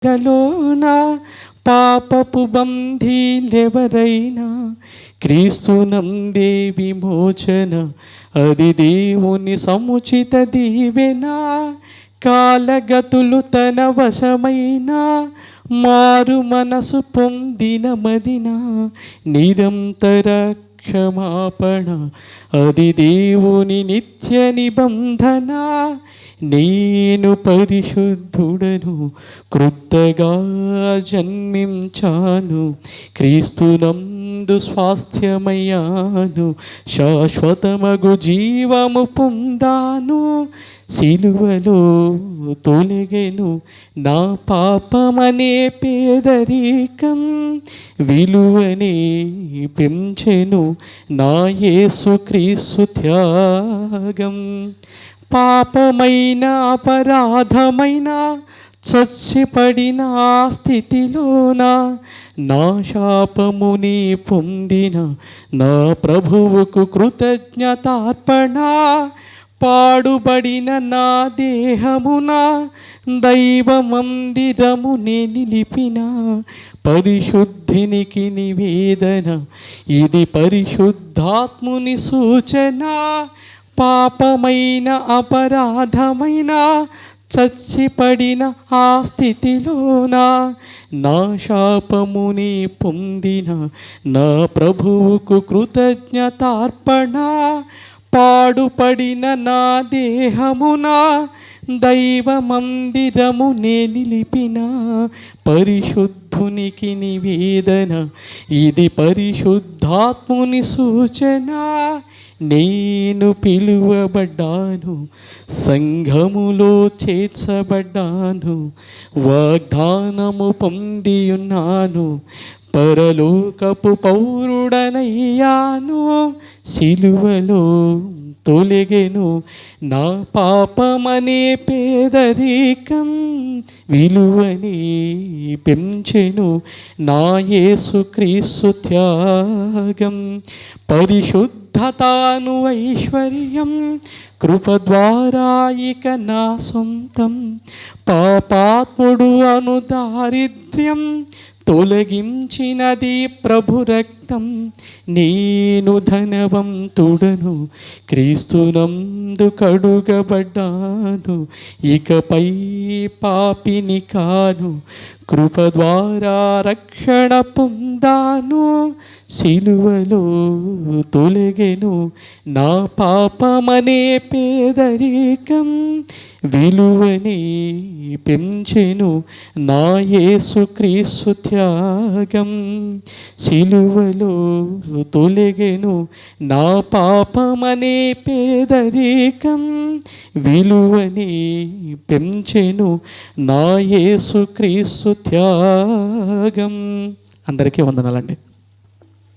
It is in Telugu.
గలోన పాపపు బంధీలెవరైనా క్రీస్తునందే విమోచన, అది దేవుని సముచిత దీవెన. కాలగతులు తన వశమైన మారు మనసు పొందిన మదిన నిరంతర క్షమాపణ, అది దేవుని నిత్య నిబంధన. నేను పరిశుద్ధుడను, క్రొత్తగా జన్మించాను, క్రీస్తునందు స్వాస్థ్యమయ్యాను, శాశ్వతమగు జీవము పొందాను. సిలువలో తొలగెను నా పాపమనే పేదరికం, విలువనే పెంచెను నా యేసుక్రీస్తు త్యాగం. పాపమైన అపరాధమైన చచ్చిపడిన స్థితిలోన నా శాపముని పొందిన నా ప్రభువుకు కృతజ్ఞతార్పణ. పాడుబడిన నా దేహమున దైవ మందిరమునే నిలిపిన పరిశుద్ధినికి నివేదన, ఇది పరిశుద్ధాత్ముని సూచన. పాపమైన అపరాధమైన చచ్చిపడిన ఆ స్థితిలోన నా శాపముని పొందిన నా ప్రభువుకు కృతజ్ఞతార్పణ. పాడుపడిన నా దేహమున దైవ మందిరమునే నిలిపిన పరిశుద్ధునికి నివేదన, ఇది పరిశుద్ధాత్ముని సూచన. నేను పిలువబడ్డాను, సంఘములో చేర్చబడ్డాను, వాగ్దానము పొందియున్నాను, పరలోకపు పౌరుడనయ్యాను. సిలువలో తొలగెను నా పాపమనే పేదరికం, విలువని పెంచెను నా యేసుక్రీస్తు త్యాగం. పరిశుద్ధతాను ఐశ్వర్యం, కృప ద్వారా ఇక నా సొంతం, పాపాత్ముడు అను దారిద్ర్యం తొలగించినది ప్రభు రక్తం. నేను ధనవంతుడను, క్రీస్తునందు కడుగబడ్డాను, ఇకపై పాపిని కాను, కృప ద్వారా రక్షణ పొందాను. సిలువలో తొలగెను నా పాపమనే పేదరికం, విలువని పెంచెను నా యేసుక్రీస్తు త్యాగం. సిలువలో తొలగెను నా పాపమనే పేదరికం, విలువని పెంచెను నా యేసుక్రీస్తు త్యాగం. అందరికీ వందనాలండి.